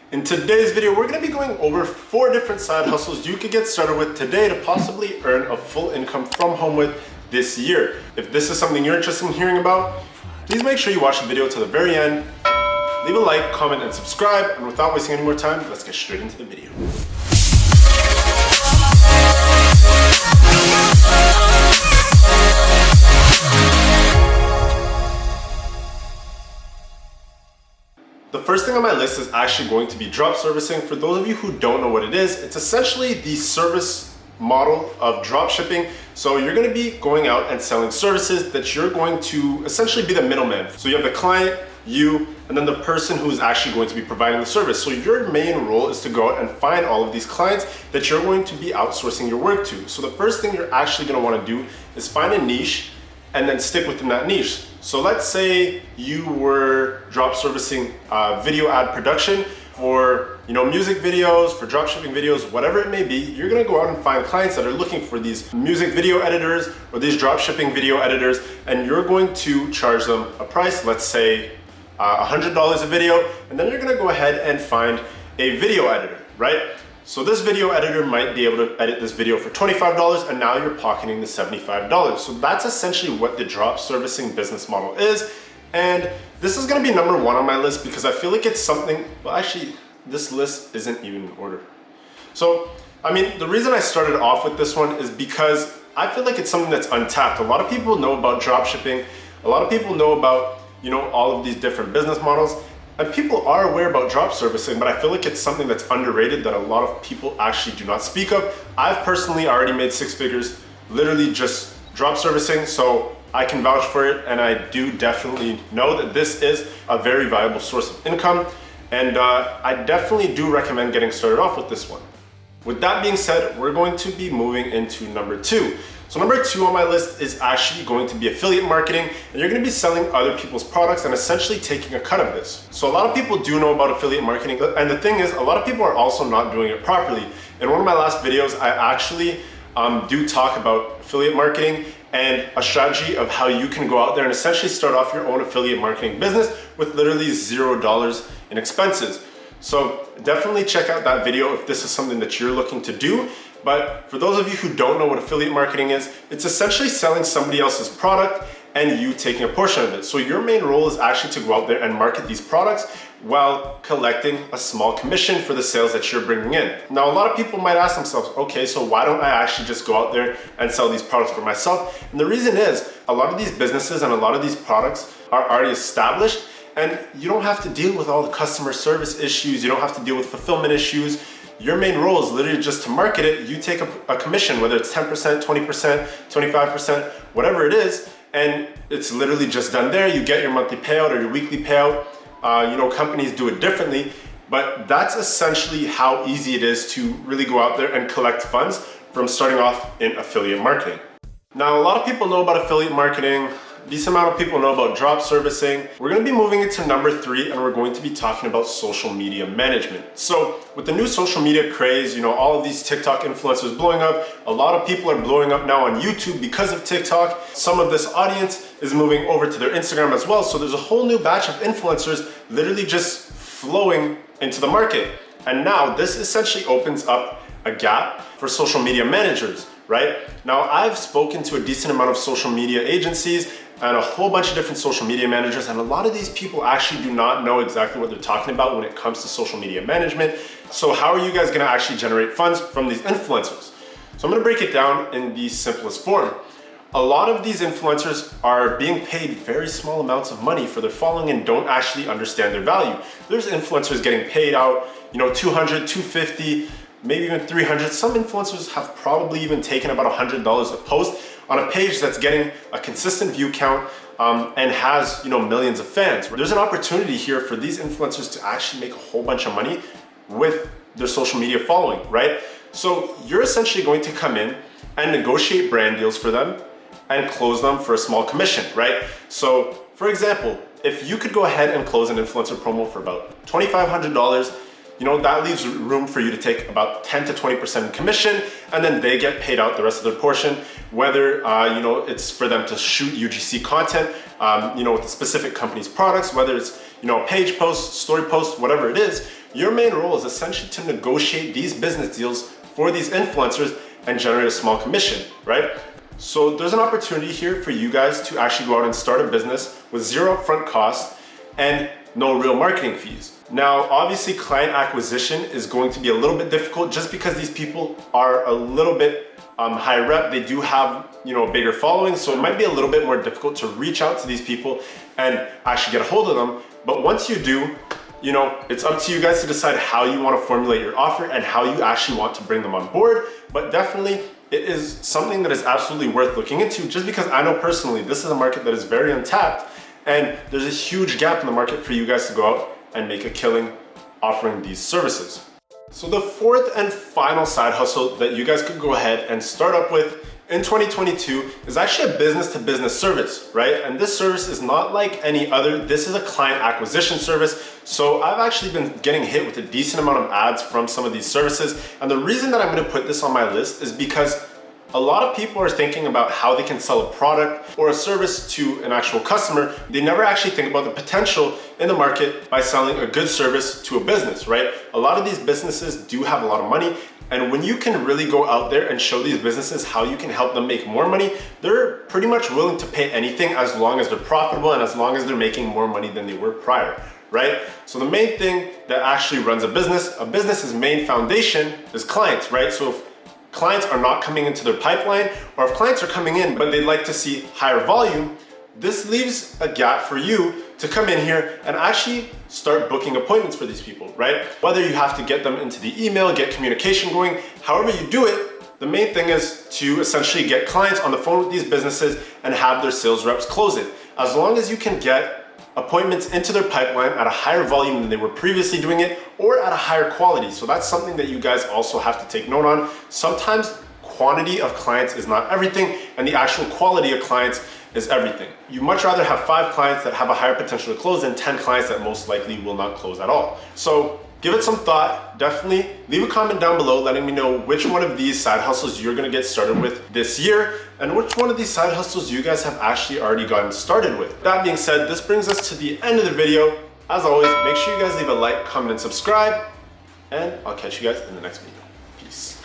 In today's video, we're going to be going over 4 different side hustles you could get started with today to possibly earn a full income from home with this year. If this is something you're interested in hearing about, please make sure you watch the video to the very end. Leave a like, comment, and subscribe. And without wasting any more time, let's get straight into the video. The first thing on my list is actually going to be drop servicing. For those of you who don't know what it is, it's essentially the service model of drop shipping. So you're going to be going out and selling services that you're going to essentially be the middleman. So you have the client, you, and then the person who's actually going to be providing the service. So your main role is to go out and find all of these clients that you're going to be outsourcing your work to. So the first thing you're actually going to want to do is find a niche and then stick within that niche. So let's say you were drop servicing video ad production for music videos, for drop shipping videos, whatever it may be. You're gonna go out and find clients that are looking for these music video editors or these drop shipping video editors, and you're going to charge them a price, let's say $100 a video, and then you're gonna go ahead and find a video editor, right? So this video editor might be able to edit this video for $25, and now you're pocketing the $75. So that's essentially what the drop servicing business model is. And this is gonna be number 1 on my list because I feel like it's something, well, actually, this list isn't even in order. So, the reason I started off with this one is because I feel like it's something that's untapped. A lot of people know about drop shipping. A lot of people know about, all of these different business models. And people are aware about drop servicing, but I feel like it's something that's underrated that a lot of people actually do not speak of. I've personally already made 6 figures, literally just drop servicing, so I can vouch for it, and I do definitely know that this is a very viable source of income, and I definitely do recommend getting started off with this one. With that being said, we're going to be moving into number 2. So number 2 on my list is actually going to be affiliate marketing, and you're going to be selling other people's products and essentially taking a cut of this. So a lot of people do know about affiliate marketing, and the thing is, a lot of people are also not doing it properly. In one of my last videos, I actually do talk about affiliate marketing and a strategy of how you can go out there and essentially start off your own affiliate marketing business with literally $0 in expenses. So definitely check out that video if this is something that you're looking to do. But for those of you who don't know what affiliate marketing is, it's essentially selling somebody else's product and you taking a portion of it. So your main role is actually to go out there and market these products while collecting a small commission for the sales that you're bringing in. Now, a lot of people might ask themselves, okay, so why don't I actually just go out there and sell these products for myself? And the reason is, a lot of these businesses and a lot of these products are already established, and you don't have to deal with all the customer service issues. You don't have to deal with fulfillment issues. Your main role is literally just to market it. You take a commission, whether it's 10%, 20%, 25%, whatever it is, and it's literally just done there. You get your monthly payout or your weekly payout. Companies do it differently, but that's essentially how easy it is to really go out there and collect funds from starting off in affiliate marketing. Now, a lot of people know about affiliate marketing. Decent amount of people know about drop servicing. We're going to be moving into number 3, and we're going to be talking about social media management. So with the new social media craze, all of these TikTok influencers blowing up, a lot of people are blowing up now on YouTube because of TikTok. Some of this audience is moving over to their Instagram as well. So there's a whole new batch of influencers literally just flowing into the market. And now this essentially opens up a gap for social media managers, right? Now, I've spoken to a decent amount of social media agencies and a whole bunch of different social media managers, and a lot of these people actually do not know exactly what they're talking about when it comes to social media management. So how are you guys gonna actually generate funds from these influencers? So I'm gonna break it down in the simplest form. A lot of these influencers are being paid very small amounts of money for their following and don't actually understand their value. There's influencers getting paid out, $200, $250, maybe even $300. Some influencers have probably even taken about $100 a post on a page that's getting a consistent view count and has millions of fans. There's an opportunity here for these influencers to actually make a whole bunch of money with their social media following, right? So you're essentially going to come in and negotiate brand deals for them and close them for a small commission, right? So for example, if you could go ahead and close an influencer promo for about $2,500, that leaves room for you to take about 10 to 20% commission, and then they get paid out the rest of their portion, whether it's for them to shoot UGC content, with the specific company's products, whether it's page posts, story posts, whatever it is. your main role is essentially to negotiate these business deals for these influencers and generate a small commission, right? So there's an opportunity here for you guys to actually go out and start a business with zero upfront cost and no real marketing fees. Now, obviously client acquisition is going to be a little bit difficult just because these people are a little bit high rep. They do have, a bigger following, so it might be a little bit more difficult to reach out to these people and actually get a hold of them. But once you do, it's up to you guys to decide how you want to formulate your offer and how you actually want to bring them on board. But definitely, it is something that is absolutely worth looking into, just because I know personally this is a market that is very untapped and there's a huge gap in the market for you guys to go out and make a killing offering these services. So the fourth and final side hustle that you guys could go ahead and start up with in 2022 is actually a business-to-business service, right? And this service is not like any other. This is a client acquisition service. So I've actually been getting hit with a decent amount of ads from some of these services. And the reason that I'm gonna put this on my list is because a lot of people are thinking about how they can sell a product or a service to an actual customer. They never actually think about the potential in the market by selling a good service to a business, right? A lot of these businesses do have a lot of money, and when you can really go out there and show these businesses how you can help them make more money, they're pretty much willing to pay anything as long as they're profitable and as long as they're making more money than they were prior, right? So the main thing that actually runs a business's main foundation is clients, right? So if clients are not coming into their pipeline, or if clients are coming in but they'd like to see higher volume, this leaves a gap for you to come in here and actually start booking appointments for these people, right? Whether you have to get them into the email, get communication going, however you do it, the main thing is to essentially get clients on the phone with these businesses and have their sales reps close it. As long as you can get appointments into their pipeline at a higher volume than they were previously doing it, or at a higher quality. So that's something that you guys also have to take note on. Sometimes quantity of clients is not everything, and the actual quality of clients is everything. You much rather have 5 clients that have a higher potential to close than 10 clients that most likely will not close at all. So give it some thought. Definitely leave a comment down below letting me know which one of these side hustles you're gonna get started with this year, and which one of these side hustles you guys have actually already gotten started with. That being said, this brings us to the end of the video. As always, make sure you guys leave a like, comment, and subscribe, and I'll catch you guys in the next video. Peace.